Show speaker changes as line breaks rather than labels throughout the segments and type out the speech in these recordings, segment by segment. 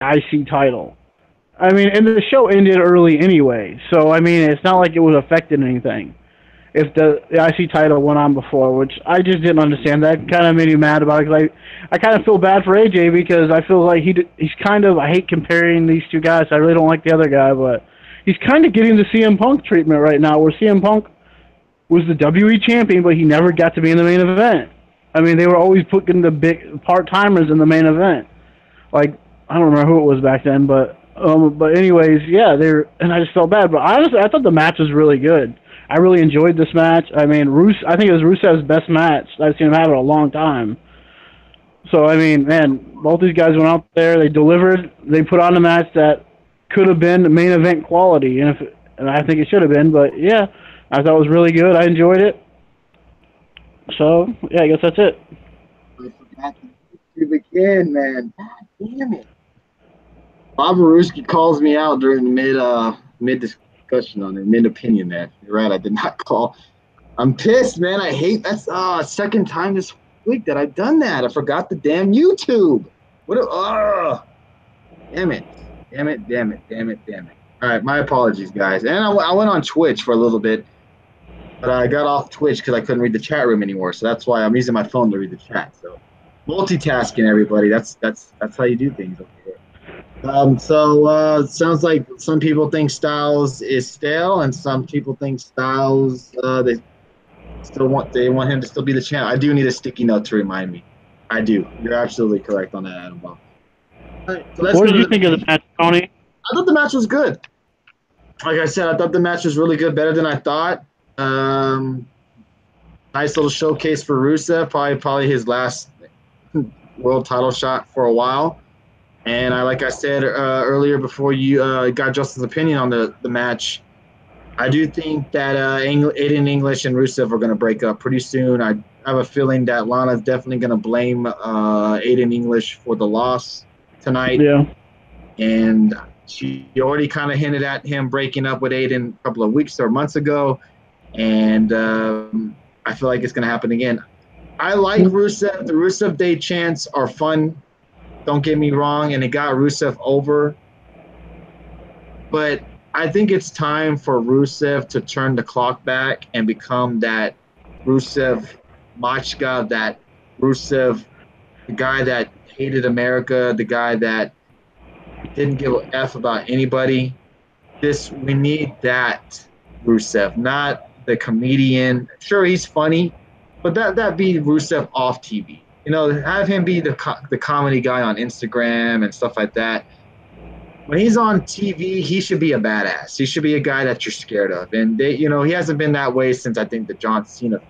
IC title. I mean, and the show ended early anyway, so I mean, it's not like it was affecting anything. If the IC title went on before, which I just didn't understand. That kind of made me mad about it because I kind of feel bad for AJ because I feel like he's kind of, I hate comparing these two guys. I really don't like the other guy, but he's kind of getting the CM Punk treatment right now, where CM Punk was the WWE champion, but he never got to be in the main event. I mean, they were always putting the big part timers in the main event. Like, I don't remember who it was back then, but anyways, yeah, they're, and I just felt bad. But honestly, I thought the match was really good. I really enjoyed this match. I mean, I think it was Rusev's best match I've seen him have in a long time. So I mean, man, both these guys went out there, they delivered, they put on a match that could have been main event quality, and I think it should have been. But yeah, I thought it was really good. I enjoyed it. So yeah, I guess that's it.
I forgot to again, man. God damn it. Bob Maruski calls me out during the mid discussion on it, mid opinion, man. You're right, I did not call. I'm pissed, man. I hate that's second time this week that I've done that. I forgot the damn YouTube. What damn it. Damn it, damn it, damn it, damn it. All right, my apologies, guys. And I went on Twitch for a little bit, but I got off Twitch because I couldn't read the chat room anymore. So that's why I'm using my phone to read the chat. So multitasking, everybody. That's how you do things over here. It sounds like some people think Styles is stale, and some people think Styles they want him to still be the champ. I do need a sticky note to remind me. I do. You're absolutely correct on that, Adam. All right, so
what did you think of the match, Tony?
I thought the match was good. Like I said, I thought the match was really good, better than I thought. Nice little showcase for Rusev, probably his last world title shot for a while. And like I said earlier, before you got Justin's opinion on the match, I do think that Aiden English and Rusev are going to break up pretty soon. I have a feeling that Lana's definitely going to blame Aiden English for the loss tonight.
Yeah.
And she already kind of hinted at him breaking up with Aiden a couple of weeks or months ago. And I feel like it's going to happen again. I like Rusev. The Rusev Day chants are fun. Don't get me wrong. And it got Rusev over. But I think it's time for Rusev to turn the clock back and become that Rusev Machka, that Rusev, the guy that hated America, the guy that didn't give a F about anybody. We need that Rusev, not the comedian. Sure, he's funny, but that be Rusev off TV. You know, have him be the comedy guy on Instagram and stuff like that. When he's on TV, he should be a badass. He should be a guy that you're scared of. And he hasn't been that way since I think the John Cena.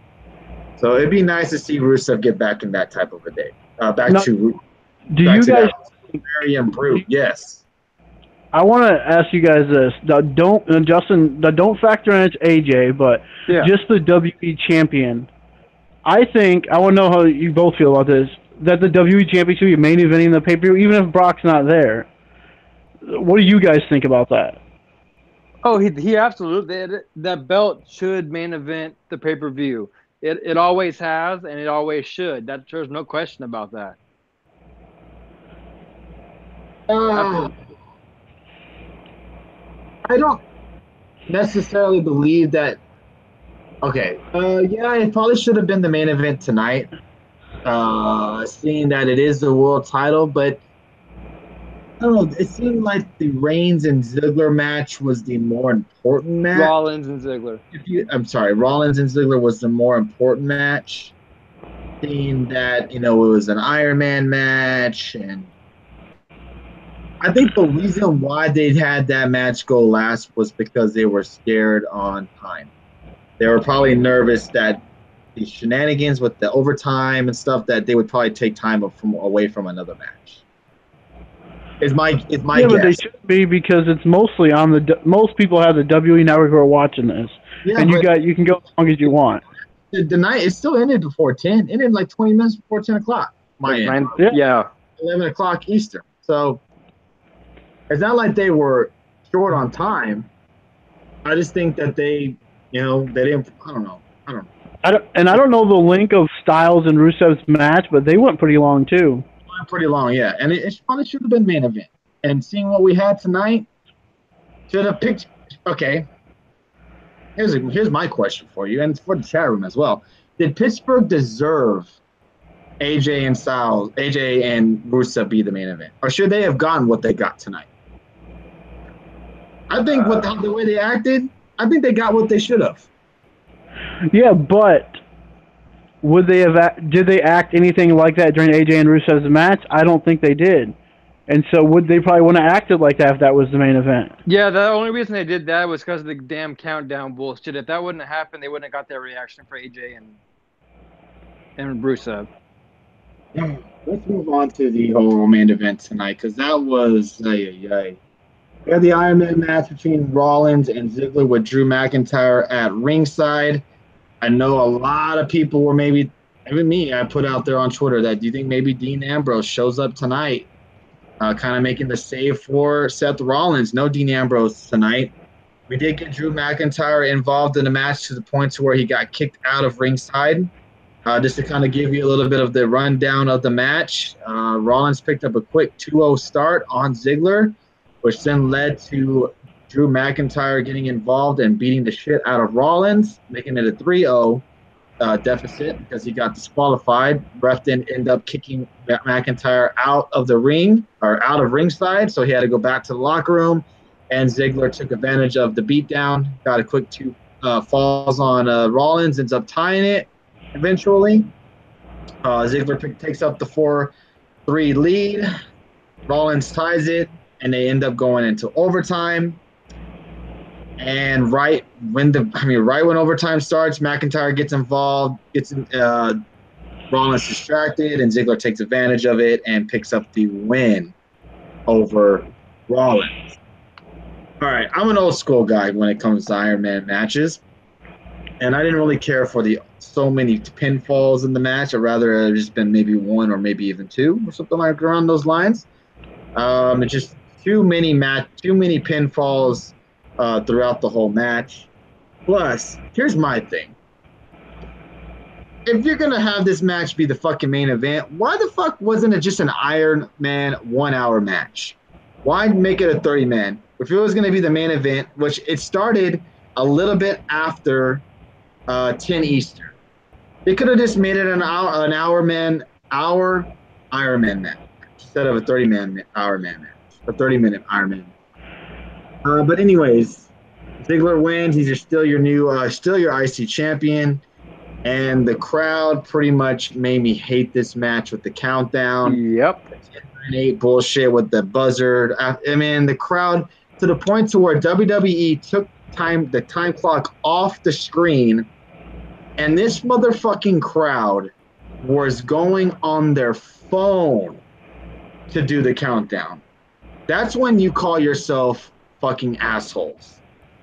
So it'd be nice to see Rusev get back in that type of a day.
Do you guys
Marion Brute? Yes.
I want to ask you guys this. Justin, don't factor in it's AJ, but just the WWE champion. I want to know how you both feel about this. That the WWE champion should be main eventing the pay-per-view, even if Brock's not there. What do you guys think about that?
Oh, he absolutely. That belt should main event the pay-per-view. It always has, and it always should. There's no question about that.
I don't necessarily believe that. Okay. It probably should have been the main event tonight. Seeing that it is the world title, but I don't know. It seemed like the Reigns and Ziggler match was the more important match.
Rollins and Ziggler.
Rollins and Ziggler was the more important match. Seeing that it was an Iron Man match, and I think the reason why they had that match go last was because they were scared on time. They were probably nervous that the shenanigans with the overtime and stuff, that they would probably take time away from another match. Is my guess.
But they should be, because it's mostly on most people have the WWE Network who are watching this, and you can go as long as you want.
The night it still ended before 10. It ended like 20 minutes before 10 o'clock.
Yeah.
11 o'clock Eastern. So it's not like they were short on time. I just think that they didn't. I don't know.
I don't know the link of Styles and Rusev's match, but they went pretty long too.
Pretty long, yeah. And it probably should have been main event. and seeing what we had tonight, should have picked. Okay, here's my question for you, and for the chat room as well. Did Pittsburgh deserve AJ and Rusev be the main event, or should they have gotten what they got tonight? I think with the way they acted, I think they got what they should have.
Yeah, but would they have? Did they act anything like that during AJ and Rusev's match? I don't think they did. And so would they probably wouldn't have acted like that if that was the main event?
Yeah, the only reason they did that was because of the damn countdown bullshit. If that wouldn't have happened, they wouldn't have got that reaction for AJ and Rusev.
Let's move on to the whole main event tonight, because that was We had the Iron Man match between Rollins and Ziggler with Drew McIntyre at ringside. I know a lot of people were even me, I put out there on Twitter that do you think maybe Dean Ambrose shows up tonight, kind of making the save for Seth Rollins. No Dean Ambrose tonight. We did get Drew McIntyre involved in the match to the point to where he got kicked out of ringside. Just to kind of give you a little bit of the rundown of the match, Rollins picked up a quick 2-0 start on Ziggler, which then led to Drew McIntyre getting involved and beating the shit out of Rollins, making it a 3-0 deficit because he got disqualified. Ref then ended up kicking McIntyre out of the ring, or out of ringside, so he had to go back to the locker room, and Ziggler took advantage of the beatdown, got a quick 2 falls on Rollins, ends up tying it. Eventually, Ziggler takes up the 4-3 lead. Rollins ties it, and they end up going into overtime. And right when overtime starts, McIntyre gets involved, gets Rollins distracted, and Ziggler takes advantage of it and picks up the win over Rollins. All right, I'm an old school guy when it comes to Iron Man matches, and I didn't really care for so many pinfalls in the match. I'd rather it just been maybe 1 or maybe even 2 or something like around those lines. It's just too many pinfalls throughout the whole match. Plus, here's my thing. If you're gonna have this match be the fucking main event, why the fuck wasn't it just an Iron Man 1-hour match? Why make it a 30-man? If it was gonna be the main event, which it started a little bit after 10 Eastern. They could have just made it an hour Iron Man match instead of a 30-man Iron Man match, a 30-minute Iron Man. But anyways, Ziggler wins. He's still your IC champion, and the crowd pretty much made me hate this match with the countdown.
Yep.
The 10-9-8 bullshit with the buzzer. I mean, the crowd to the point to where WWE took the time clock off the screen. And this motherfucking crowd was going on their phone to do the countdown. That's when you call yourself fucking assholes.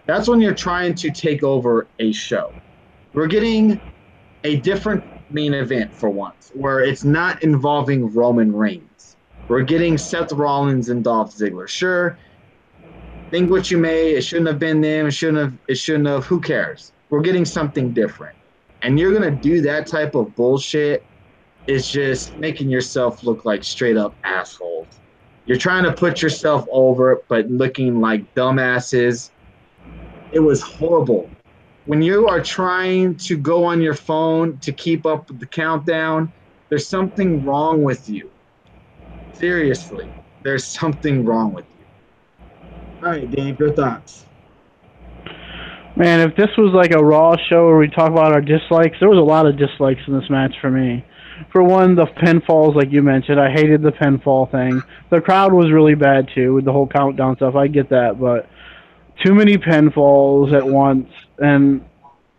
That's when you're trying to take over a show. We're getting a different main event for once, where it's not involving Roman Reigns. We're getting Seth Rollins and Dolph Ziggler. Sure, think what you may, it shouldn't have been them, it shouldn't have, who cares? We're getting something different. And you're going to do that type of bullshit, it's just making yourself look like straight up assholes. You're trying to put yourself over, but looking like dumbasses. It was horrible. When you are trying to go on your phone to keep up with the countdown, there's something wrong with you. Seriously, there's something wrong with you. All right, Dave, your thoughts?
Man, if this was like a Raw show where we talk about our dislikes, there was a lot of dislikes in this match for me. For one, the pinfalls, like you mentioned, I hated the pinfall thing. The crowd was really bad, too, with the whole countdown stuff. I get that, but too many pinfalls at once. And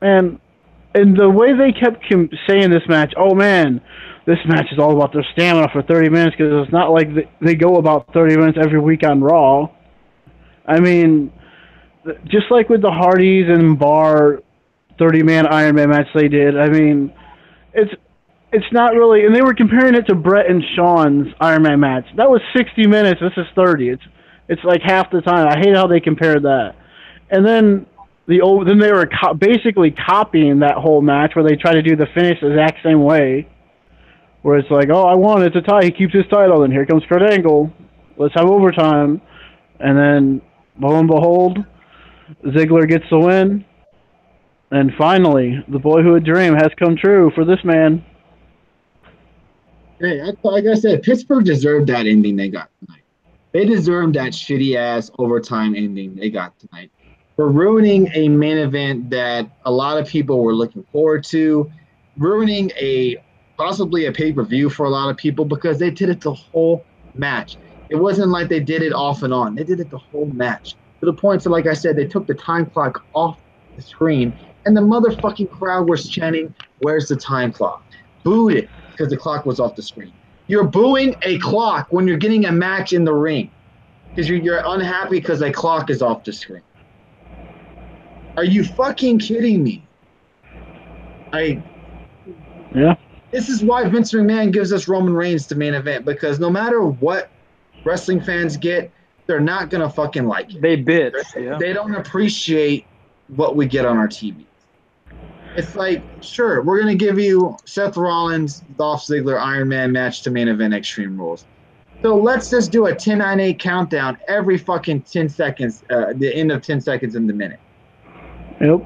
the way they kept saying this match, oh, man, this match is all about their stamina for 30 minutes, because it's not like they go about 30 minutes every week on Raw. I mean, just like with the Hardys and Bar 30-man Iron Man match they did, I mean, it's not really, and they were comparing it to Brett and Shawn's Iron Man match. That was 60 minutes. This is 30. It's like half the time. I hate how they compared that. And then they were basically copying that whole match where they try to do the finish the exact same way, where it's like, oh, I won. It's a tie. He keeps his title, and here comes Kurt Angle. let's have overtime. And then, lo and behold, Ziggler gets the win. And finally, the boyhood dream has come true for this man.
Hey, like I said, Pittsburgh deserved that ending they got tonight. They deserved that shitty ass overtime ending they got tonight for ruining a main event that a lot of people were looking forward to, ruining possibly a pay-per-view for a lot of people because they did it the whole match. It wasn't like they did it off and on. They did it the whole match to the point that, like I said, they took the time clock off the screen and the motherfucking crowd was chanting, "Where's the time clock?" Booed it because the clock was off the screen. You're booing a clock when you're getting a match in the ring because you're unhappy because a clock is off the screen. Are you fucking kidding me?
Yeah.
This is why Vince McMahon gives us Roman Reigns to main event, because no matter what wrestling fans get, they're not going to fucking like it.
They bitch. Yeah.
They don't appreciate what we get on our TV. It's like, sure, we're going to give you Seth Rollins, Dolph Ziggler, Iron Man match to main event Extreme Rules. So let's just do a 10-9-8 countdown every fucking 10 seconds, the end of 10 seconds in the minute.
Yep.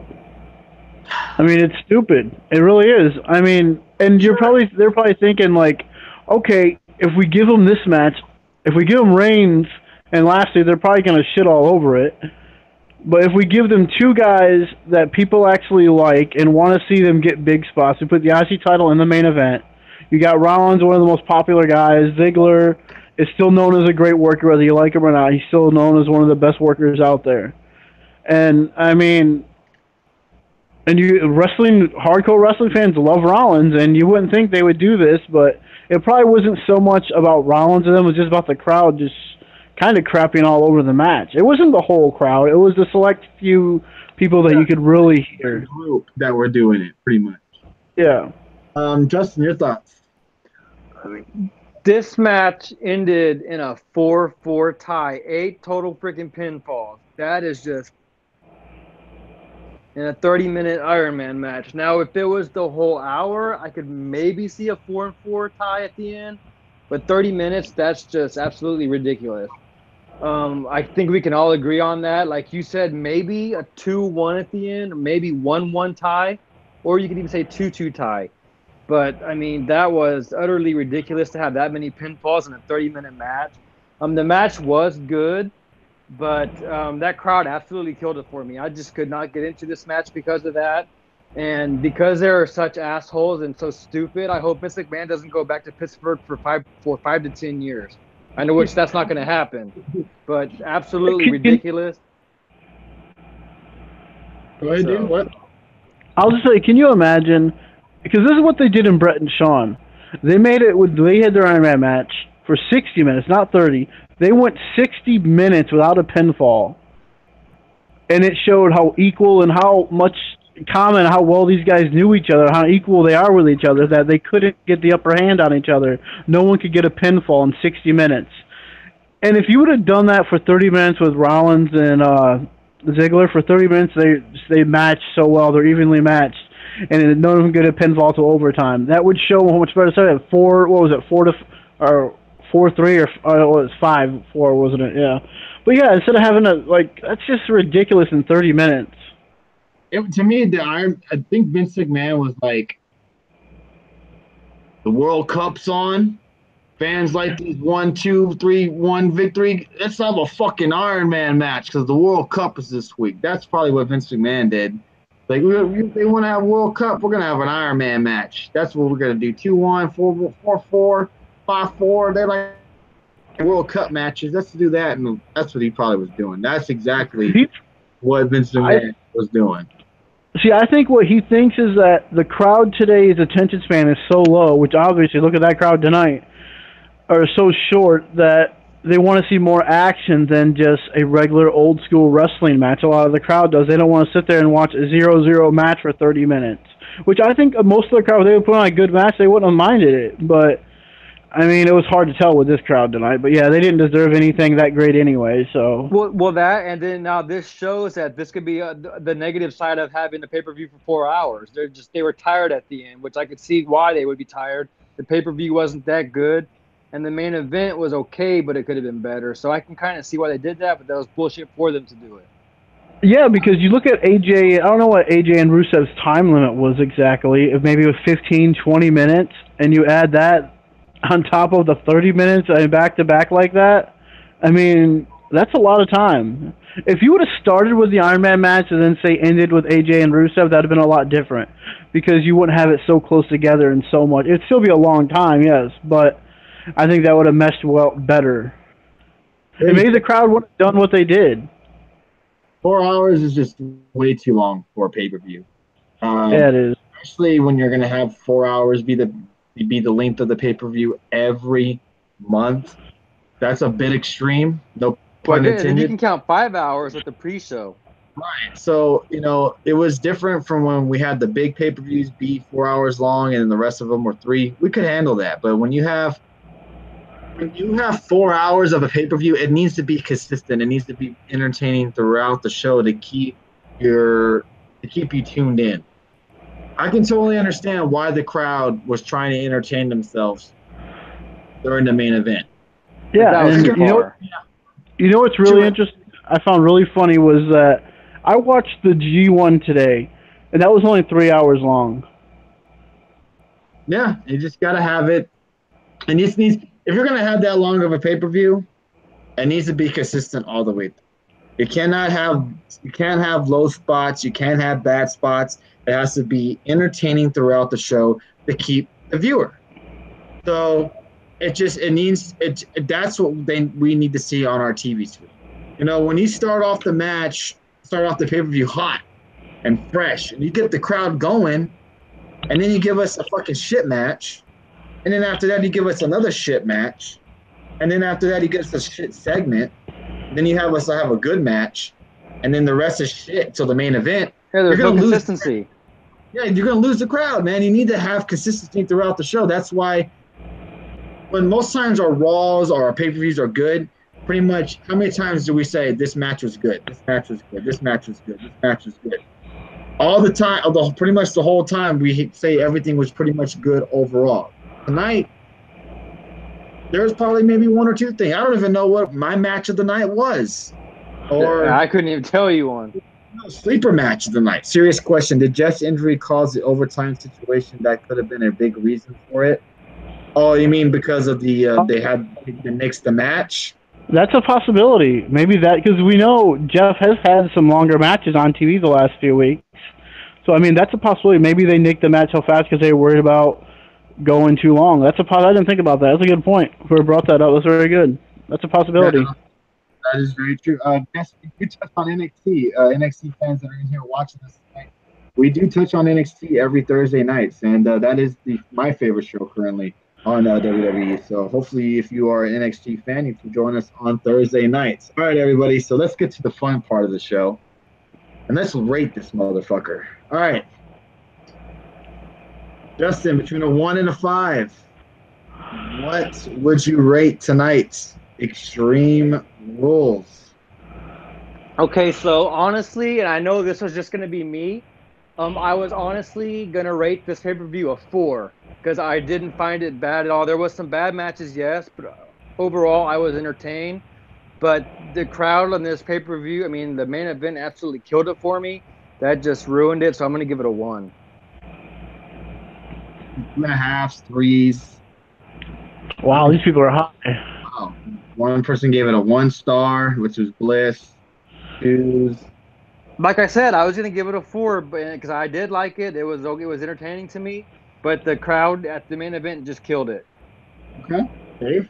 I mean, it's stupid. It really is. I mean, and they're probably thinking like, okay, if we give them this match, if we give them Reigns and Lashley, they're probably going to shit all over it. But if we give them two guys that people actually like and want to see them get big spots, we put the IC title in the main event. You got Rollins, one of the most popular guys. Ziggler is still known as a great worker, whether you like him or not. He's still known as one of the best workers out there. And I mean, hardcore wrestling fans love Rollins, and you wouldn't think they would do this, but it probably wasn't so much about Rollins and them. It was just about the crowd just kind of crapping all over the match. It wasn't the whole crowd. It was the select few people that you could really hear.
Group that were doing it, pretty much.
Yeah.
Justin, your thoughts?
This match ended in a 4-4 tie. 8 total freaking pinfalls. That is just in a 30-minute Iron Man match. Now, if it was the whole hour, I could maybe see a 4-4 tie at the end. But 30 minutes, that's just absolutely ridiculous. I think we can all agree on that. Like you said, maybe a 2-1 at the end, or maybe 1-1 tie, or you could even say 2-2 tie. But, I mean, that was utterly ridiculous to have that many pinfalls in a 30-minute match. The match was good, but that crowd absolutely killed it for me. I just could not get into this match because of that. And because they are such assholes and so stupid, I hope Vince McMahon doesn't go back to Pittsburgh for 5 to 10 years. I know that's not going to happen, but absolutely ridiculous.
Go ahead, dude. What?
I'll just say, can you imagine? Because this is what they did in Brett and Shawn. They had their Iron Man match for 60 minutes, not 30. They went 60 minutes without a pinfall, and it showed how equal and how much common, how well these guys knew each other, how equal they are with each other, that they couldn't get the upper hand on each other. No one could get a pinfall in 60 minutes. And if you would have done that for 30 minutes with Rollins and Ziggler, for 30 minutes they matched so well, they're evenly matched, and none of them get a pinfall to overtime. That would show how much better. So 4-3 or it was 5-4, wasn't it? Yeah. But yeah, instead of having that's just ridiculous in 30 minutes.
To me, I think Vince McMahon was like, the World Cup's on. Fans like these 1-2-3-1 victory. Let's have a fucking Iron Man match because the World Cup is this week. That's probably what Vince McMahon did. Like, they want to have World Cup, we're going to have an Iron Man match. That's what we're going to do. 2-1, 4-4, 5-4. They're like World Cup matches. Let's do that. And that's what he probably was doing. That's exactly what Vince McMahon was doing.
See, I think what he thinks is that the crowd today's attention span is so low, which obviously, look at that crowd tonight, are so short that they want to see more action than just a regular old-school wrestling match. A lot of the crowd does. They don't want to sit there and watch a 0-0 match for 30 minutes, which I think most of the crowd, if they would put on a good match, they wouldn't have minded it. But, I mean, it was hard to tell with this crowd tonight. But, yeah, they didn't deserve anything that great anyway. So
Well, that, and then now this shows that this could be the negative side of having the pay-per-view for 4 hours. They were tired at the end, which I could see why they would be tired. The pay-per-view wasn't that good. and the main event was okay, but it could have been better. So I can kind of see why they did that, but that was bullshit for them to do it.
Yeah, because you look at AJ, I don't know what AJ and Rusev's time limit was exactly. If maybe it was 15, 20 minutes, and you add that on top of the 30 minutes and back to back like that, I mean, that's a lot of time. If you would have started with the Iron Man match and then say ended with AJ and Rusev, that would have been a lot different because you wouldn't have it so close together and so much. It'd still be a long time, yes, but I think that would have meshed well better. And maybe the crowd would have done what they did.
4 hours is just way too long for a pay-per-view.
Yeah, it is.
Especially when you're going to have 4 hours be the length of the pay-per-view every month. That's a bit extreme. No pun intended.
And you can count 5 hours with the pre-show.
Right. So, it was different from when we had the big pay-per-views be 4 hours long and the rest of them were 3. We could handle that. But when you have 4 hours of a pay-per-view, it needs to be consistent. It needs to be entertaining throughout the show to keep you tuned in. I can totally understand why the crowd was trying to entertain themselves during the main event.
Yeah, and you know what's really interesting? I found really funny was that I watched the G1 today, and that was only 3 hours long.
Yeah, you just got to have it. And if you're going to have that long of a pay-per-view, it needs to be consistent all the way. You can't have low spots. You can't have bad spots. It has to be entertaining throughout the show to keep the viewer. So that's what we need to see on our TV screen. When you start off the pay-per-view hot and fresh, and you get the crowd going, and then you give us a fucking shit match, and then after that you give us another shit match, and then after that you give us a shit segment, then you have us have a good match, and then the rest is shit till the main event.
Yeah, there's no consistency.
Yeah, you're going to lose the crowd, man. You need to have consistency throughout the show. That's why when most times our Raws or our pay-per-views are good, pretty much how many times do we say this match was good, this match was good, this match was good, this match was good? All the time, pretty much the whole time, we say everything was pretty much good overall. Tonight, there's probably maybe one or two things. I don't even know what my match of the night was. Or
I couldn't even tell you one.
Sleeper match of the night. Serious question. Did Jeff's injury cause the overtime situation? That could have been a big reason for it. Oh, you mean because of they had to nix the match?
That's a possibility. Maybe that, because we know Jeff has had some longer matches on TV the last few weeks. So, I mean, that's a possibility. Maybe they nicked the match so fast because they were worried about going too long. That's a possibility. I didn't think about that. That's a good point. Whoever brought that up was very good. That's a possibility.
Yeah, that is very true. Yes, we touched on NXT. NXT fans that are in here watching us tonight, we do touch on NXT every Thursday nights, and that is my favorite show currently on WWE. So hopefully if you are an NXT fan, you can join us on Thursday nights. All right, everybody. So let's get to the fun part of the show. And let's rate this motherfucker. All right. Justin, between a 1 and a 5, what would you rate tonight's Extreme Rules?
Okay, so honestly, and I know this was just going to be me, I was honestly going to rate this pay-per-view a 4 because I didn't find it bad at all. There was some bad matches, yes, but overall I was entertained. But the crowd on this pay-per-view, I mean, the main event absolutely killed it for me. That just ruined it, so I'm going to give it a 1.
2.5, 3s.
Wow, these people are high.
Wow. One person gave it a 1 star, which was Bliss. 2s.
Like I said, I was going to give it a 4 because I did like it. It was entertaining to me. But the crowd at the main event just killed it.
Okay. Dave?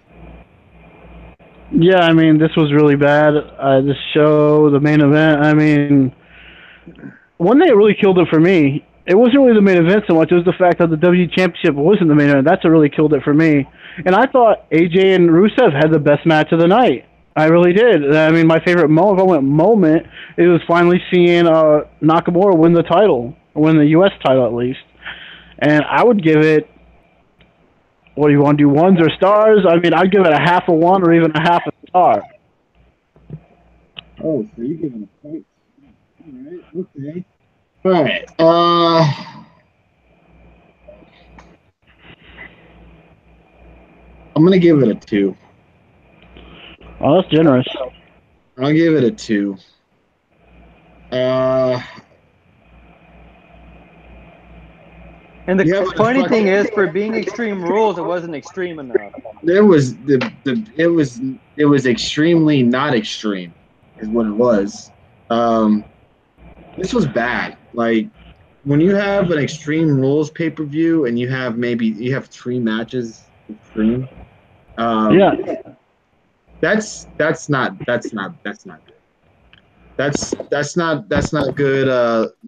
Yeah, I mean, this was really bad. This show, the main event, I mean, one thing that really killed it for me, it wasn't really the main event so much, it was the fact that the WWE Championship wasn't the main event. That's what really killed it for me. And I thought AJ and Rusev had the best match of the night. I really did. I mean, my favorite moment, if I went moment, it was finally seeing Nakamura win the title, win the U.S. title at least. And I would give it, what do you want to do, 1s or stars? I mean, I'd give it a half a 1 or even a half a star.
Oh, so you're giving a point. All right, okay. All right. I'm gonna give it a 2.
Oh, that's generous.
I'll give it a 2. Uh,
And the
yeah, but
funny thing is, for being Extreme Rules, it wasn't extreme enough.
there was it was extremely not extreme, is what it was. Um, this was bad. Like when you have an Extreme Rules pay per view and you have 3 matches extreme.
Yeah.
That's not good. That's not good.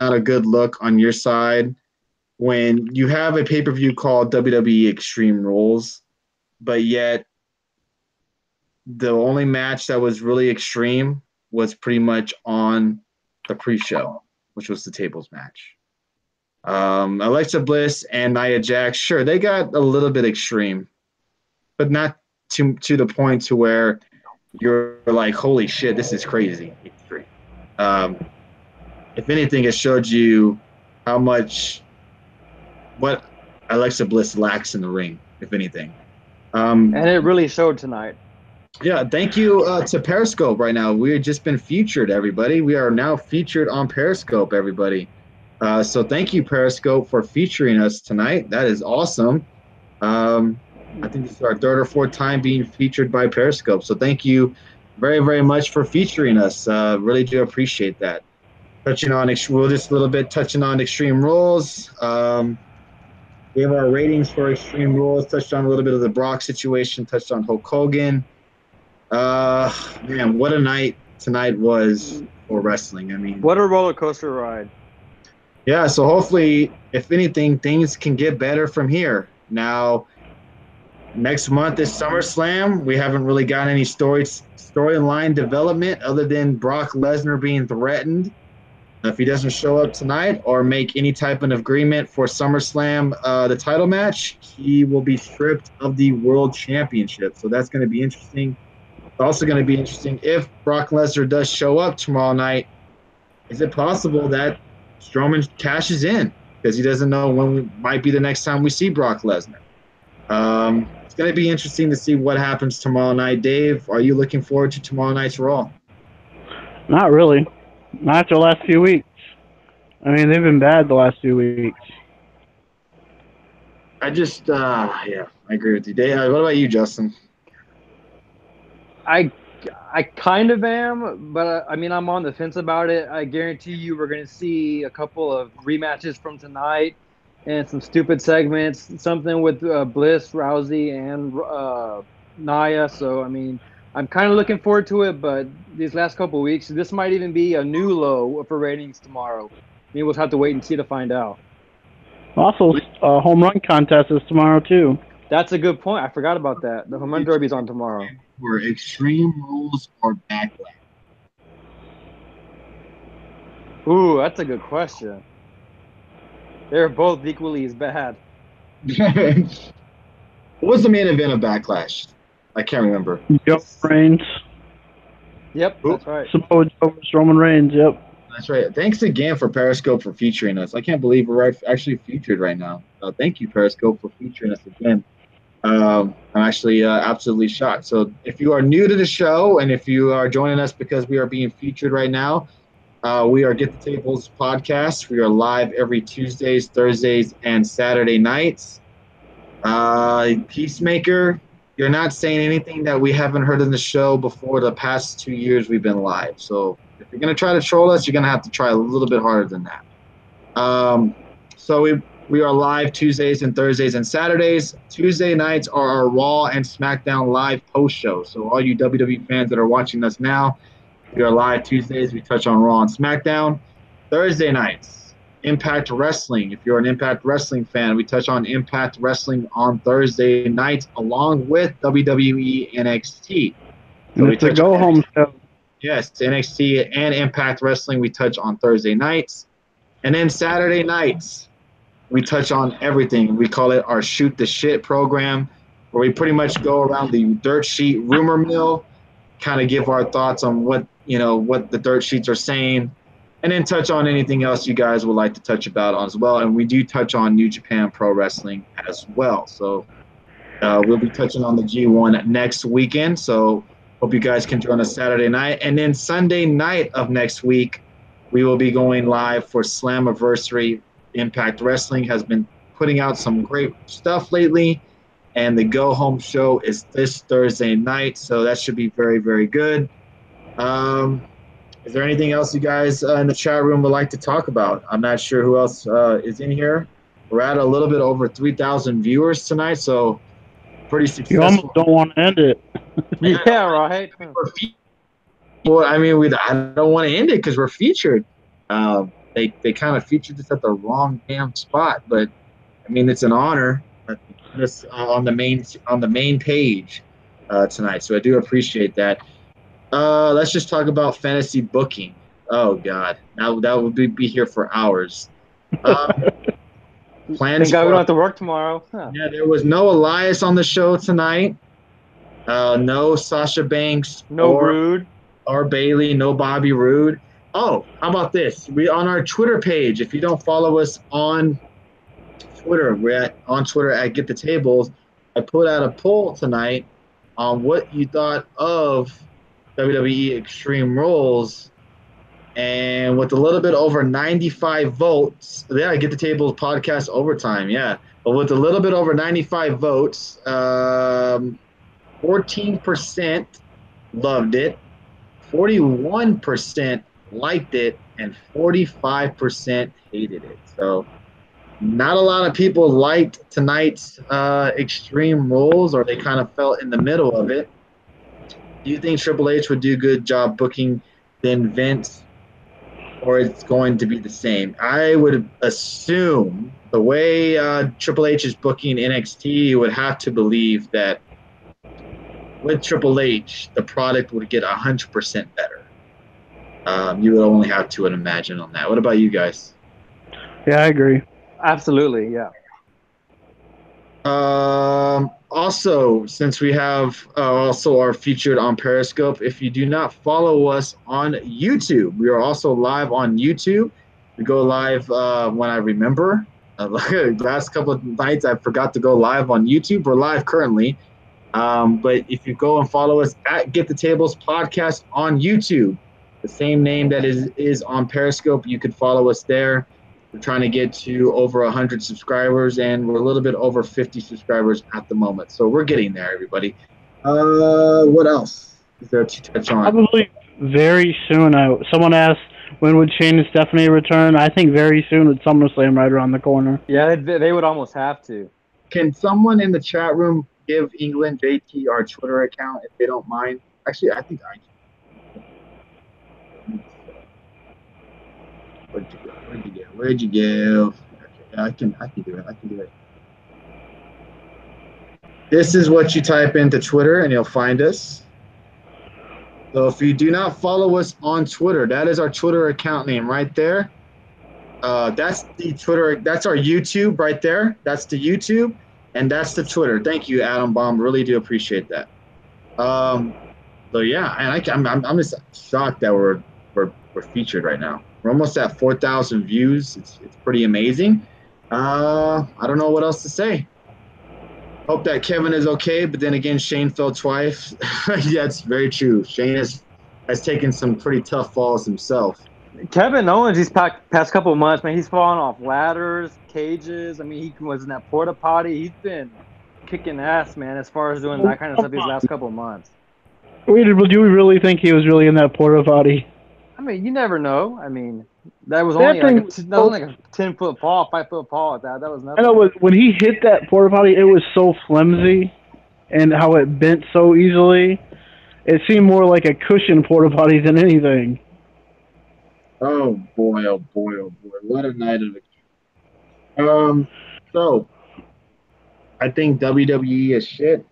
Not a good look on your side when you have a pay per view called WWE Extreme Rules, but yet the only match that was really extreme was pretty much on the pre-show, which was the tables match. Alexa Bliss and Nia Jax, sure, they got a little bit extreme, but not to the point to where you're like, holy shit, this is crazy extreme. If anything, it showed you how much what Alexa Bliss lacks in the ring, if anything.
And it really showed tonight.
Yeah, thank you to Periscope right now. We've just been featured, everybody. We are now featured on Periscope, everybody. So thank you, Periscope, for featuring us tonight. That is awesome. I think this is our 3rd or 4th time being featured by Periscope. So thank you very, very much for featuring us. Really do appreciate that. We'll just a little bit touching on Extreme Rules. We have our ratings for Extreme Rules, touched on a little bit of the Brock situation, touched on Hulk Hogan. Man, what a night tonight was for wrestling. I mean,
what a roller coaster ride.
Yeah, so hopefully, if anything, things can get better from here. Now, next month is SummerSlam. We haven't really got any storyline development other than Brock Lesnar being threatened. If he doesn't show up tonight or make any type of agreement for SummerSlam, the title match, he will be stripped of the World Championship. So that's going to be interesting. It's also going to be interesting if Brock Lesnar does show up tomorrow night. Is it possible that Strowman cashes in because he doesn't know when might be the next time we see Brock Lesnar? It's going to be interesting to see what happens tomorrow night. Dave, are you looking forward to tomorrow night's Raw?
Not really. Not after the last few weeks. I mean, they've been bad the last few weeks.
I agree with you. Dave, what about you, Justin?
I kind of am, but I mean, I'm on the fence about it. I guarantee you we're going to see a couple of rematches from tonight and some stupid segments, something with Bliss, Rousey, and Nia. So, I mean, I'm kind of looking forward to it, but these last couple of weeks, this might even be a new low for ratings tomorrow. I mean, we'll have to wait and see to find out.
Also, home run contest is tomorrow, too.
That's a good point. I forgot about that. The home run derby's on tomorrow.
For Extreme Rules or Backlash?
Ooh, that's a good question. They're both equally as bad.
What was the main event of Backlash? I can't remember.
Yep, Reigns.
Yep, that's right.
Samoa Joe versus Roman Reigns, yep.
That's right. Thanks again for Periscope for featuring us. I can't believe we're actually featured right now. Thank you, Periscope, for featuring us again. I'm actually absolutely shocked. So if you are new to the show and if you are joining us because we are being featured right now, we are Get the Tables podcast. We are live every Tuesdays, Thursdays, and Saturday nights. Peacemaker, you're not saying anything that we haven't heard in the show before. The past 2 years we've been live. So if you're going to try to troll us, you're going to have to try a little bit harder than that. So we are live Tuesdays and Thursdays and Saturdays. Tuesday nights are our Raw and SmackDown live post show. So all you WWE fans that are watching us now, we are live Tuesdays. We touch on Raw and SmackDown. Thursday nights, Impact Wrestling. If you're an Impact Wrestling fan, we touch on Impact Wrestling on Thursday nights along with WWE NXT.
So it's a go-home show.
Yes, NXT and Impact Wrestling we touch on Thursday nights. And then Saturday nights, we touch on everything. We call it our Shoot the Shit program, where we pretty much go around the dirt sheet rumor mill, kind of give our thoughts on what the dirt sheets are saying, and then touch on anything else you guys would like to touch about as well. And we do touch on New Japan Pro Wrestling as well. So We'll be touching on the G1 next weekend, so hope you guys can join us Saturday night. And then Sunday night of next week, we will be going live for Slammiversary. Impact Wrestling has been putting out some great stuff lately, and the Go Home show is this Thursday night, so that should be very, very good. Is there anything else you guys in the chat room would like to talk about? I'm not sure who else is in here. We're at a little bit over 3,000 viewers tonight, so pretty successful.
You almost don't want to end it.
Yeah, right.
Well, I mean, I don't want to end it because we're featured. They kind of featured us at the wrong damn spot, but I mean, it's an honor to put us on the main page tonight. So I do appreciate that. Let's just talk about fantasy booking. Oh God, that would be here for hours.
Thank God we don't have to work tomorrow. Huh.
Yeah, there was no Elias on the show tonight. No Sasha Banks.
No Rude.
Or Bailey. No Bobby Roode. Oh, how about this? We on our Twitter page. If you don't follow us on Twitter, we're on Twitter at Get the Tables. I put out a poll tonight on what you thought of WWE Extreme Rules, and with a little bit over 95 votes, yeah, Get the Tables podcast overtime, yeah. But with a little bit over 95 votes, 14% loved it, 41% liked it, and 45% hated it. So not a lot of people liked tonight's Extreme Rules, or they kind of felt in the middle of it. Do you think Triple H would do a good job booking than Vince, or it's going to be the same? I would assume the way Triple H is booking NXT, you would have to believe that with Triple H, the product would get 100% better. You would only have to imagine on that. What about you guys?
Yeah, I agree.
Absolutely, yeah.
Also, since we have also are featured on Periscope, if you do not follow us on YouTube, we are also live on YouTube. We go live when I remember. Last couple of nights, I forgot to go live on YouTube. We're live currently. But if you go and follow us at Get the Tables Podcast on YouTube, the same name that is on Periscope, you could follow us there. We're trying to get to over 100 subscribers, and we're a little bit over 50 subscribers at the moment. So we're getting there, everybody. What else is there to touch on?
Probably very soon. Someone asked, when would Shane and Stephanie return? I think very soon with SummerSlam right around the corner.
Yeah, they would almost have to.
Can someone in the chat room give England JT our Twitter account if they don't mind? Actually, I think I can. Where'd you go? Okay, I can do it. This is what you type into Twitter, and you'll find us. So if you do not follow us on Twitter, that is our Twitter account name right there. That's the Twitter. That's our YouTube right there. That's the YouTube, and that's the Twitter. Thank you, Adam Baum. Really do appreciate that. So yeah, and I'm just shocked that we're featured right now. We're almost at 4,000 views. It's pretty amazing. I don't know what else to say. Hope that Kevin is okay, but then again, Shane fell twice. Yeah, it's very true. Shane has taken some pretty tough falls himself.
Kevin Owens, these past couple of months, man, he's fallen off ladders, cages. I mean, he was in that porta potty. He's been kicking ass, man, as far as doing that kind of stuff these last couple of months.
Do we really think he was really in that porta potty?
I mean, you never know. I mean, that was only like a 10-foot fall, 5-foot fall at that. That was nothing.
I know when he hit that porta potty, it was so flimsy, and how it bent so easily. It seemed more like a cushion porta potty than anything.
Oh boy! Oh boy! Oh boy! What a night of it. So I think WWE is shit.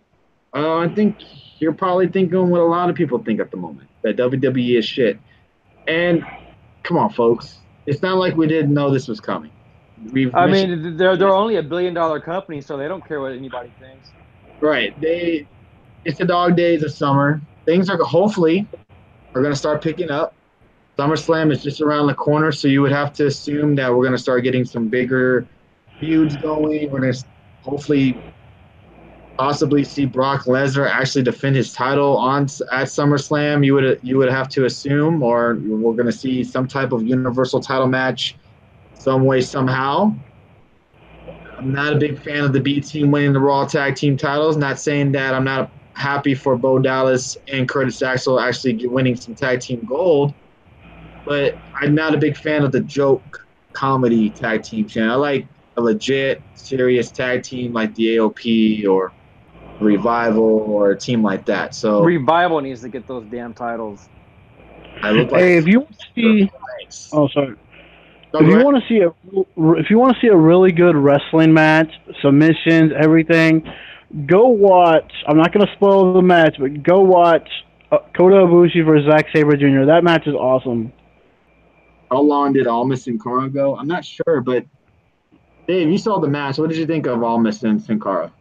I think you're probably thinking what a lot of people think at the moment, that WWE is shit. And come on, folks. It's not like we didn't know this was coming.
They're only $1 billion company, so they don't care what anybody thinks.
Right. It's the dog days of summer. Things are hopefully going to start picking up. SummerSlam is just around the corner, so you would have to assume that we're going to start getting some bigger feuds going. We're going to hopefully possibly see Brock Lesnar actually defend his title at SummerSlam. You would have to assume, or we're going to see some type of Universal title match, some way somehow. I'm not a big fan of the B team winning the Raw Tag Team titles. Not saying that I'm not happy for Bo Dallas and Curtis Axel actually winning some tag team gold, but I'm not a big fan of the joke comedy tag team channel. I like a legit, serious tag team like the AOP or Revival or a team like that. So
Revival needs to get those damn titles.
I look like
Hey, if you want to see,
thanks.
oh sorry,
So
if
go
you
ahead.
want to see a really good wrestling match, submissions, everything, go watch. I'm not gonna spoil the match, but go watch Kota Ibushi versus Zack Sabre Jr. That match is awesome.
How long did Almas and Cara go? I'm not sure, but Dave, you saw the match. What did you think of Almas and Sin Cara?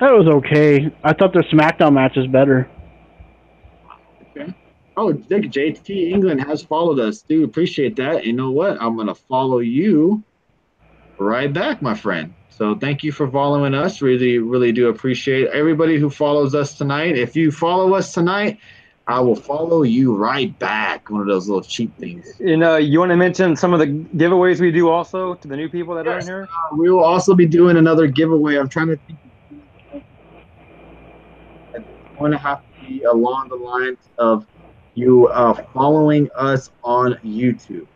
That was okay. I thought their SmackDown match was better.
Okay. Oh, Dick JT England has followed us. Dude, appreciate that. You know what? I'm gonna follow you right back, my friend. So thank you for following us. Really, really do appreciate everybody who follows us tonight. If you follow us tonight, I will follow you right back. One of those little cheap things.
You know, you want to mention some of the giveaways we do also to the new people that are in
Yes,
here?
we will also be doing another giveaway. I'm trying to think. It's going to have to be along the lines of you following us on YouTube.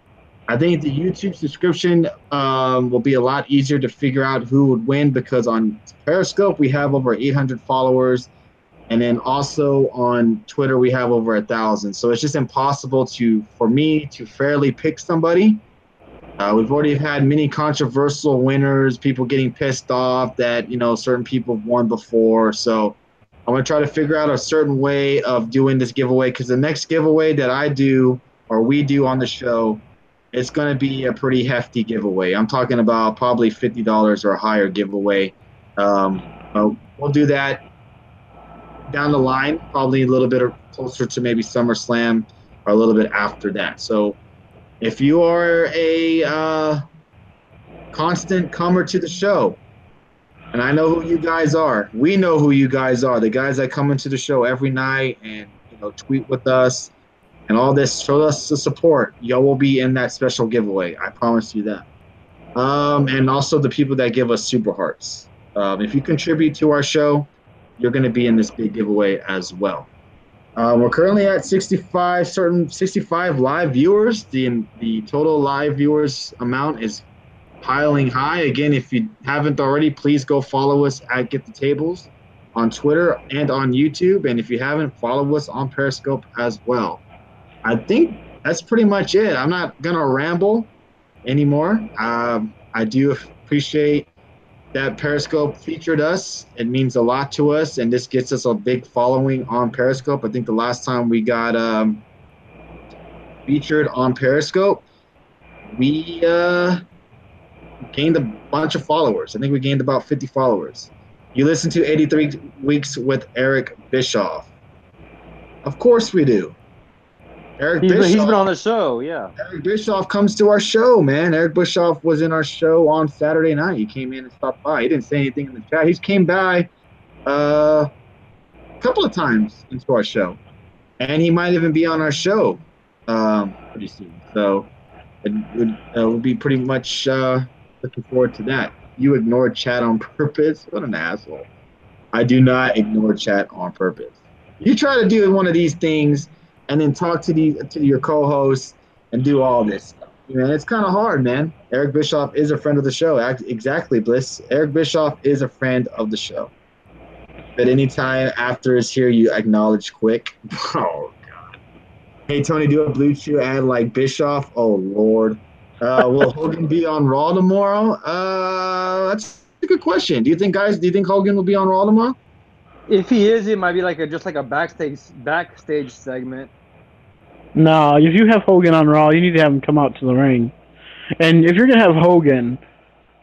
I think the YouTube subscription will be a lot easier to figure out who would win because on Periscope we have over 800 followers, and then also on Twitter we have over 1,000. So it's just impossible for me to fairly pick somebody. We've already had many controversial winners, people getting pissed off that certain people have won before. So I'm gonna try to figure out a certain way of doing this giveaway because the next giveaway that I do or we do on the show, it's gonna be a pretty hefty giveaway. I'm talking about probably $50 or a higher giveaway. We'll do that down the line, probably a little bit closer to maybe SummerSlam or a little bit after that. So if you are a constant comer to the show, and I know who you guys are, we know who you guys are, the guys that come into the show every night and tweet with us and all this, show us the support. Y'all will be in that special giveaway. I promise you that. And also the people that give us super hearts. If you contribute to our show, you're going to be in this big giveaway as well. We're currently at 65 live viewers. The total live viewers amount is piling high. Again, if you haven't already, please go follow us at Get the Tables on Twitter and on YouTube. And if you haven't, follow us on Periscope as well. I think that's pretty much it. I'm not going to ramble anymore. I do appreciate that Periscope featured us. It means a lot to us, and this gets us a big following on Periscope. I think the last time we got featured on Periscope, we gained a bunch of followers. I think we gained about 50 followers. You listen to 83 Weeks with Eric Bischoff. Of course we do.
He's been on the show, yeah.
Eric Bischoff comes to our show, man. Eric Bischoff was in our show on Saturday night. He came in and stopped by. He didn't say anything in the chat. He came by a couple of times into our show. And he might even be on our show pretty soon. So it would be pretty much looking forward to that. You ignored chat on purpose? What an asshole. I do not ignore chat on purpose. You try to do one of these things and then talk to your co-hosts and do all this stuff. It's kind of hard, man. Eric Bischoff is a friend of the show. Exactly, Bliss. Eric Bischoff is a friend of the show. But anytime after is here, you acknowledge quick. Oh, God. Hey, Tony, do a Blue Chew ad like Bischoff? Oh, Lord. Will Hogan be on Raw tomorrow? That's a good question. Do you think Hogan will be on Raw tomorrow?
If he is, it might be just like a backstage segment.
No, if you have Hogan on Raw, you need to have him come out to the ring. And if you're gonna have Hogan,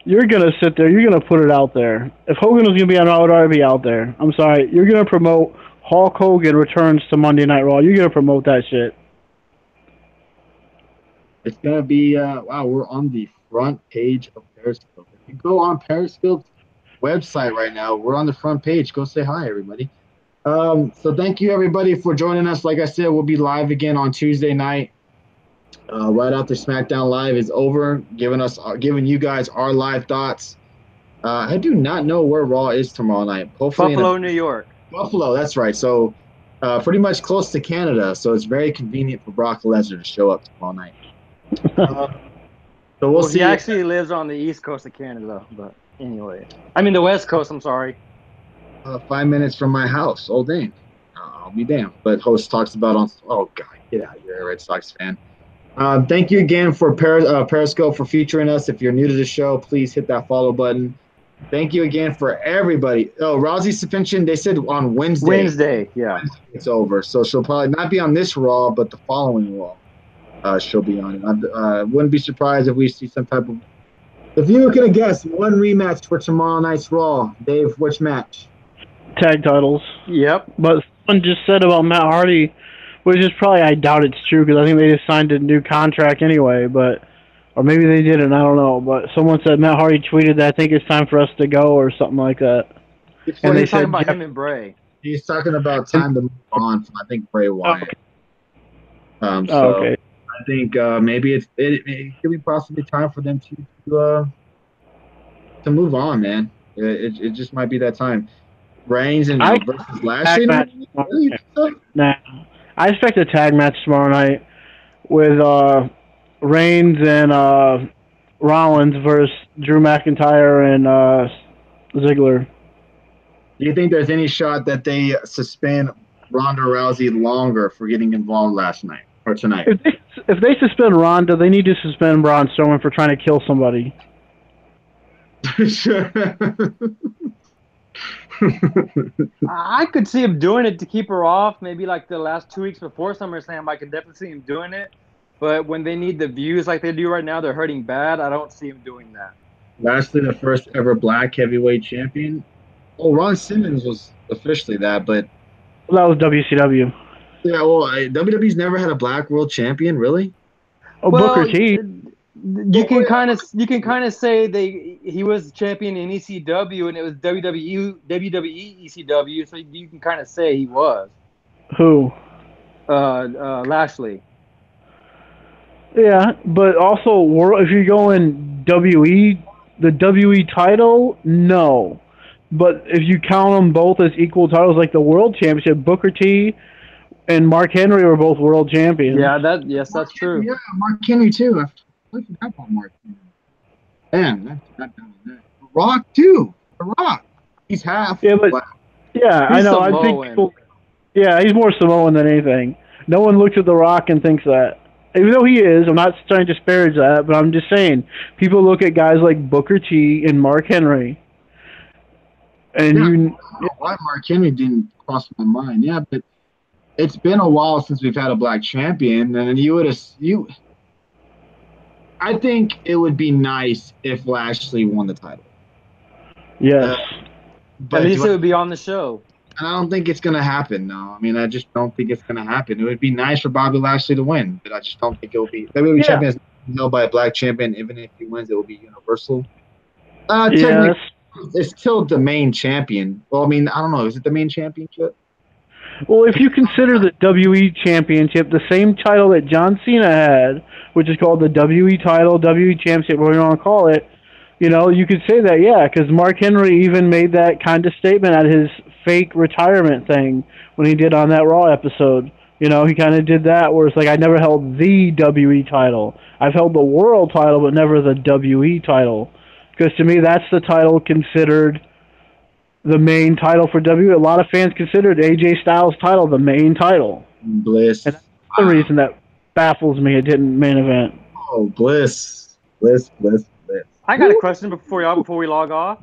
you're gonna sit there. You're gonna put it out there. If Hogan was gonna be on Raw, it would already be out there. I'm sorry. You're gonna promote Hulk Hogan returns to Monday Night Raw. You're gonna promote that shit.
It's gonna be wow. We're on the front page of Periscope. If you go on Periscope, website right now. We're on the front page. Go say hi, everybody. So thank you, everybody, for joining us. Like I said, we'll be live again on Tuesday night. Right after SmackDown Live is over, giving you guys our live thoughts. I do not know where Raw is tomorrow night. Hopefully
Buffalo, New York.
Buffalo, that's right. So pretty much close to Canada. So it's very convenient for Brock Lesnar to show up tomorrow night. So we'll see.
He actually lives on the east coast of Canada, but anyway. I mean the west coast, I'm sorry.
5 minutes from my house. Oh, dang. I'll be damned. But host talks about oh, God, get out of here, Red Sox fan. Thank you again for Periscope for featuring us. If you're new to the show, please hit that follow button. Thank you again for everybody. Oh, Rousey's suspension, they said on Wednesday.
Wednesday, yeah.
It's over. So she'll probably not be on this Raw, but the following Raw she'll be on it. I wouldn't be surprised if we see some type of... If you were going to guess one rematch for tomorrow night's Raw, Dave, which match?
Tag titles.
Yep.
But someone just said about Matt Hardy, which is probably, I doubt it's true because I think they just signed a new contract anyway, but... Or maybe they didn't, I don't know. But someone said Matt Hardy tweeted that I think it's time for us to go or something like that.
And they talking about him and Bray.
He's talking about time to move on from, I think, Bray Wyatt.
Okay.
I think maybe it could be possibly time for them to move on, man. It just might be that time. Reigns and versus Lashley.
Nah, I expect a tag match tomorrow night with Reigns and Rollins versus Drew McIntyre and Ziggler.
Do you think there's any shot that they suspend Ronda Rousey longer for getting involved last night or tonight?
If they suspend Ronda, they need to suspend Braun Strowman for trying to kill somebody.
I could see him doing it to keep her off. Maybe like the last 2 weeks before SummerSlam, I could definitely see him doing it. But when they need the views like they do right now, they're hurting bad. I don't see him doing that.
Lastly, the first ever black heavyweight champion. Oh, Ron Simmons was officially that, but...
Well, that was WCW.
Yeah, well, WWE's never had a black world champion, really?
Oh, well, Booker T.
You can kind of say he was champion in ECW, and it was WWE ECW, so you can kind of say he was.
Who?
Lashley.
Yeah, but also, if you go in WE, the WE title, no. But if you count them both as equal titles, like the World Championship, Booker T and Mark Henry were both world champions.
Yeah, that's true.
Yeah, Mark Henry too. I forgot about Mark Henry. Damn, that's The Rock too. The Rock. He's half.
Yeah, but I know.
Samoan.
I think people, he's more Samoan than anything. No one looks at The Rock and thinks that. Even though he is, I'm not trying to disparage that, but I'm just saying, people look at guys like Booker T and Mark Henry, and
why Mark Henry didn't cross my mind. Yeah, but it's been a while since we've had a black champion, and I think it would be nice if Lashley won the title.
Yes.
But at least it would be on the show.
And I don't think it's going to happen, no. I mean, I just don't think it's going to happen. It would be nice for Bobby Lashley to win, but I just don't think it will be. WWE champion is held by a black champion. Even if he wins, it will be universal. Technically, it's still the main champion. Well, I mean, I don't know. Is it the main championship?
Well, if you consider the WE Championship the same title that John Cena had, which is called the WE title, WE Championship, whatever you want to call it, you could say that, because Mark Henry even made that kind of statement at his fake retirement thing when he did on that Raw episode. He kind of did that where it's like, I never held the WE title. I've held the world title, but never the WE title. Because to me, that's the title considered the main title for WWE. A lot of fans considered AJ Styles' title the main title.
Bliss.
And that's the reason that baffles me it didn't main event.
Oh, Bliss.
I got a question before we log off.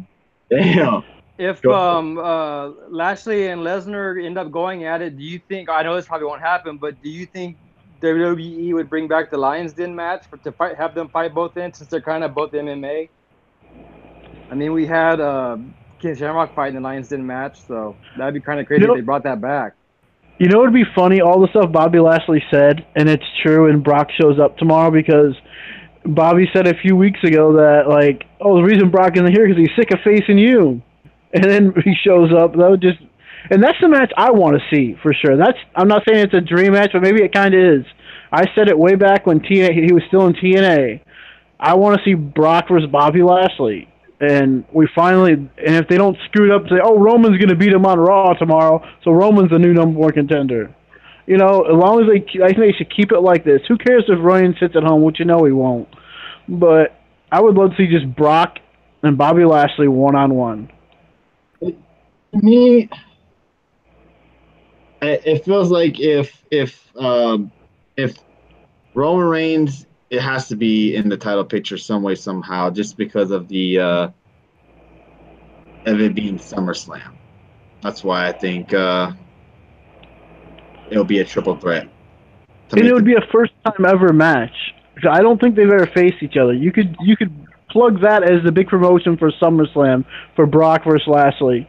Damn.
If Lashley and Lesnar end up going at it, do you think, I know this probably won't happen, but do you think WWE would bring back the Lions Den match have them fight both ends since they're kind of both MMA? I mean, we had Ken Shamrock fighting the Lions Den match, so that'd be kind of crazy if they brought that back.
You know what would be funny? All the stuff Bobby Lashley said, and it's true, and Brock shows up tomorrow because Bobby said a few weeks ago that, the reason Brock isn't here is because he's sick of facing you. and then he shows up though. And that's the match I want to see for sure. I'm not saying it's a dream match, but maybe it kind of is. I said it way back when he was still in TNA. I want to see Brock versus Bobby Lashley. And if they don't screw it up, say, oh, Roman's going to beat him on Raw tomorrow, so Roman's the new number one contender. You know, as long as I think they should keep it like this. Who cares if Ryan sits at home, which you know he won't. But I would love to see just Brock and Bobby Lashley one-on-one.
To me, it feels like if Roman Reigns, it has to be in the title picture some way, somehow, just because of of it being SummerSlam. That's why I think it'll be a triple threat.
And it would be a first time ever match. I don't think they've ever faced each other. You could plug that as the big promotion for SummerSlam for Brock versus Lashley.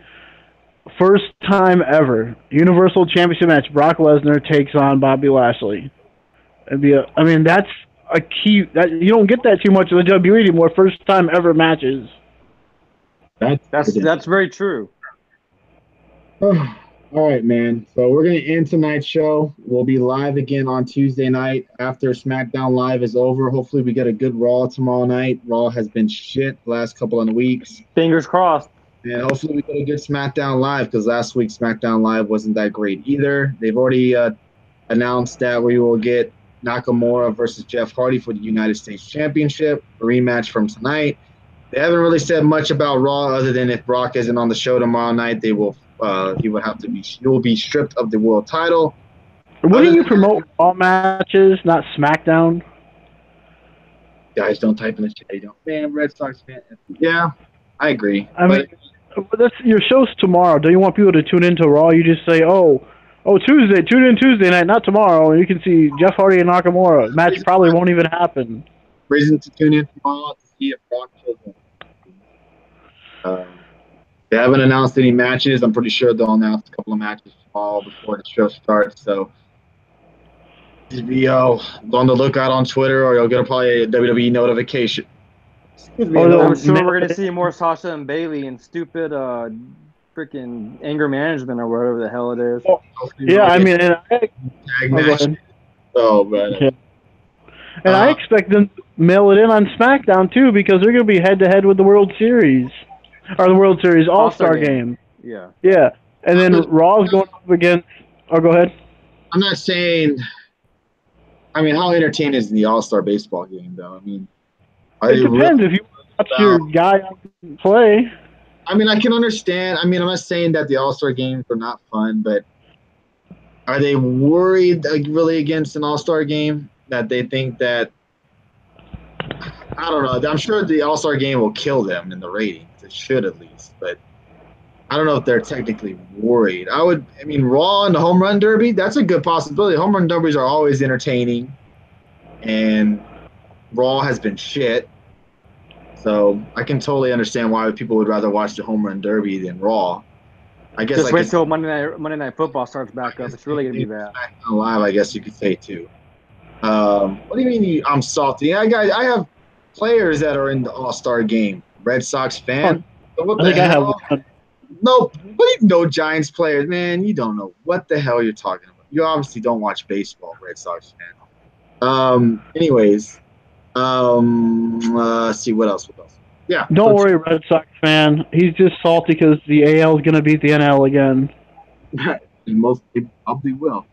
First time ever. Universal Championship match. Brock Lesnar takes on Bobby Lashley. That's a key. That you don't get that too much in the WWE anymore. First time ever matches.
That's very true.
All right, man. So we're going to end tonight's show. We'll be live again on Tuesday night after SmackDown Live is over. Hopefully we get a good Raw tomorrow night. Raw has been shit the last couple of weeks.
Fingers crossed.
And hopefully we get a good SmackDown Live, because last week's SmackDown Live wasn't that great either. They've already announced that we will get Nakamura versus Jeff Hardy for the United States Championship, a rematch from tonight. They haven't really said much about Raw, other than if Brock isn't on the show tomorrow night, he will be stripped of the world title.
Wouldn't you promote Raw matches, not SmackDown?
Guys, don't type in the chat. You don't. Man, Red Sox fan. Yeah, I agree.
That's your show's tomorrow. Do you want people to tune into Raw? You just say, oh, Tuesday, tune in Tuesday night, not tomorrow, and you can see Jeff Hardy and Nakamura. Match probably won't even happen.
Reason to tune in tomorrow to see if Brock shows up. They haven't announced any matches. I'm pretty sure they'll announce a couple of matches tomorrow before the show starts. So just be on the lookout on Twitter, or you'll get probably a WWE notification.
I'm sure we're going to see more Sasha and Bailey and stupid freaking anger management or whatever the hell it is.
Oh, yeah, I mean, I expect them to mail it in on SmackDown too, because they're going to be head-to-head with the World Series. Or the World Series All-Star game.
Yeah.
Yeah. And then Raw's going up against... Oh, go ahead.
I'm not saying... I mean, how entertaining is the All-Star baseball game, though? I mean...
It depends if you watch your guy play.
I mean, I can understand. I mean, I'm not saying that the All-Star games are not fun, but are they worried really against an All-Star game? That they think that... I don't know. I'm sure the All-Star game will kill them in the ratings. It should, at least, but I don't know if they're technically worried. Raw and the Home Run Derby, that's a good possibility. Home Run Derbies are always entertaining, and Raw has been shit. So I can totally understand why people would rather watch the Home Run Derby than Raw. I guess
just wait till Monday Night Football starts back up. It's really going to be bad.
Live, I guess you could say, too. What do you mean I'm salty? I have players that are in the All-Star game. Red Sox fan? What the hell? No, what do you know, Giants players? Man, you don't know what the hell you're talking about. You obviously don't watch baseball, Red Sox fan. Anyways, let's see, what else? Yeah.
Don't worry, Red Sox fan. He's just salty because the AL is going to beat the NL again.
Most probably will.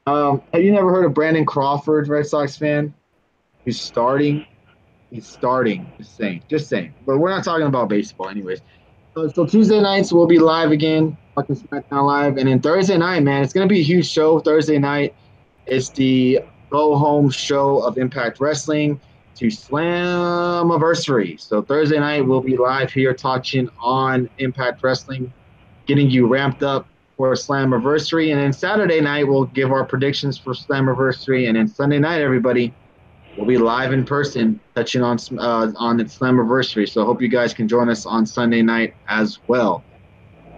Have you never heard of Brandon Crawford, Red Sox fan? He's starting. Just saying. But we're not talking about baseball anyways. So Tuesday nights we'll be live again, fucking SmackDown Live. And then Thursday night, man, it's going to be a huge show. Thursday night, it's the go-home show of Impact Wrestling to Slammiversary. So Thursday night we'll be live here talking on Impact Wrestling, getting you ramped up for Slammiversary. And then Saturday night we'll give our predictions for Slammiversary. And then Sunday night, everybody, we'll be live in person, touching on its Slammiversary. So I hope you guys can join us on Sunday night as well.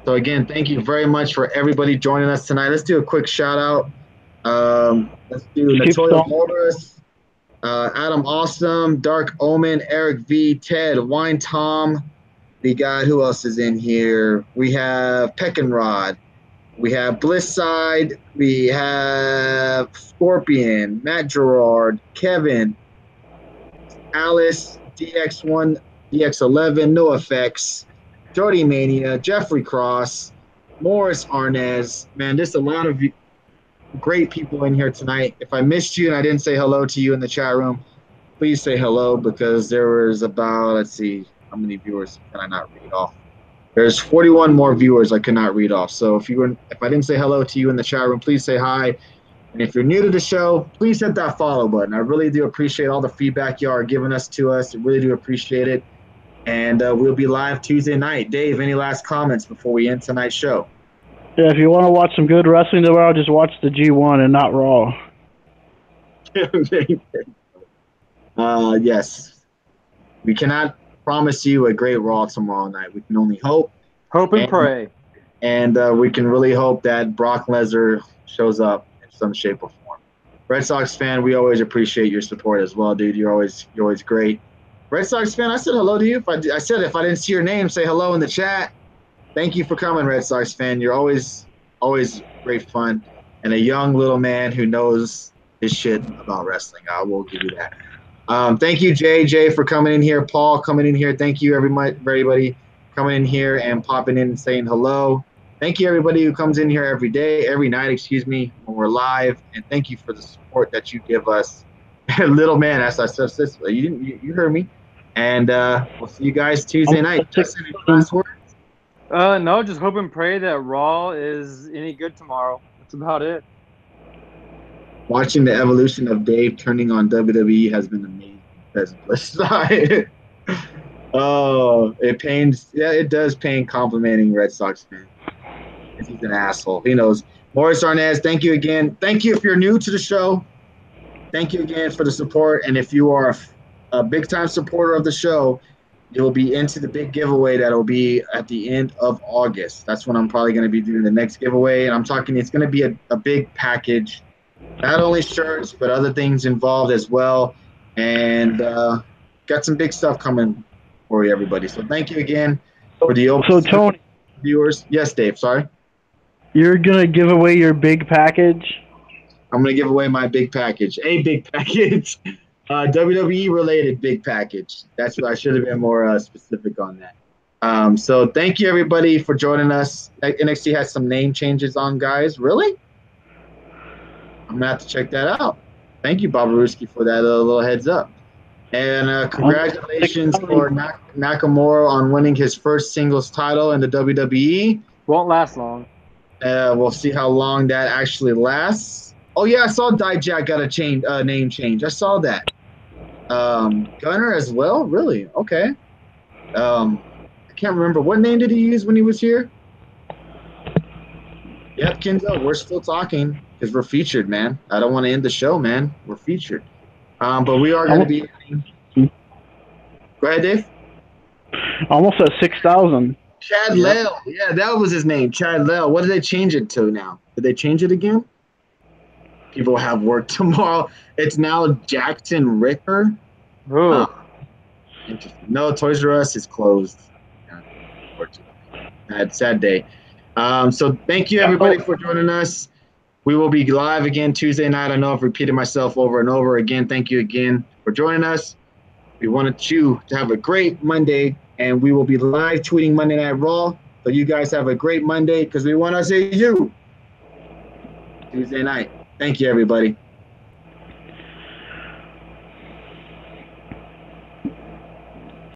So again, thank you very much for everybody joining us tonight. Let's do a quick shout out. Let's do Natoya Morris, Adam Awesome, Dark Omen, Eric V, Ted, Wine Tom, We got, who else is in here? We have Peckinrod. We have Blissside. We have Scorpion, Matt Gerard, Kevin, Alice, DX1, DX11, No Effects, Jody Mania, Jeffrey Cross, Morris Arnez. Man, there's a lot of great people in here tonight. If I missed you and I didn't say hello to you in the chat room, please say hello, because there was about, let's see, how many viewers can I not read off? There's 41 more viewers I cannot read off. So if I didn't say hello to you in the chat room, please say hi. And if you're new to the show, please hit that follow button. I really do appreciate all the feedback y'all are giving us to us. I really do appreciate it. And we'll be live Tuesday night. Dave, any last comments before we end tonight's show?
Yeah, if you want to watch some good wrestling tomorrow, just watch the G1 and not Raw.
Yes. We cannot promise you a great Raw tomorrow night. We can only hope.
Hope and pray.
And we can really hope that Brock Lesnar shows up in some shape or form. Red Sox fan, we always appreciate your support as well, dude. You're always great. Red Sox fan, I said hello to you. I said if I didn't see your name, say hello in the chat. Thank you for coming, Red Sox fan. You're always great fun, and a young little man who knows his shit about wrestling. I will give you that. Thank you, JJ, for coming in here. Paul coming in here. Thank you, everybody coming in here and popping in and saying hello. Thank you, everybody who comes in here every night, when we're live. And thank you for the support that you give us. Little man, as I said, you heard me. And we'll see you guys Tuesday night. Justin, any last words?
No, just hope and pray that Raw is any good tomorrow. That's about it.
Watching the evolution of Dave turning on WWE has been amazing. Oh, it pains. Yeah, it does pain complimenting Red Sox fan. He's an asshole. He knows. Morris Arnaz, thank you again. Thank you if you're new to the show. Thank you again for the support. And if you are a big-time supporter of the show, you'll be into the big giveaway that will be at the end of August. That's when I'm probably going to be doing the next giveaway. And I'm talking, it's going to be a big package. Not only shirts, but other things involved as well. And got some big stuff coming for you, everybody. So thank you again for the open.
So, Tony,
viewers. Yes, Dave, sorry.
You're going to give away your big package?
I'm going to give away my big package. A big package. WWE-related big package. That's what I should have been more specific on that. So thank you, everybody, for joining us. NXT has some name changes on, guys. Really? I'm going to have to check that out. Thank you, Babaruski, for that little heads up. And congratulations for Nakamura on winning his first singles title in the WWE.
Won't last long.
We'll see how long that actually lasts. Oh, yeah, I saw Dijak got a name change. I saw that. Gunner as well? Really? Okay. I can't remember. What name did he use when he was here? Yep, Kenzo, we're still talking because we're featured, man. I don't want to end the show, man. We're featured. But we are going to be – go ahead, Dave.
Almost at 6,000.
Chad Lell. Yeah, that was his name, Chad Lell. What did they change it to now? Did they change it again? People have work tomorrow. It's now Jackson Ricker. Interesting. No, Toys R Us is closed. Sad day. So thank you, everybody, for joining us. We will be live again Tuesday night. I know I've repeated myself over and over again. Thank you again for joining us. We wanted you to have a great Monday, and we will be live tweeting Monday Night Raw. So you guys have a great Monday because we want to see you Tuesday night. Thank you, everybody.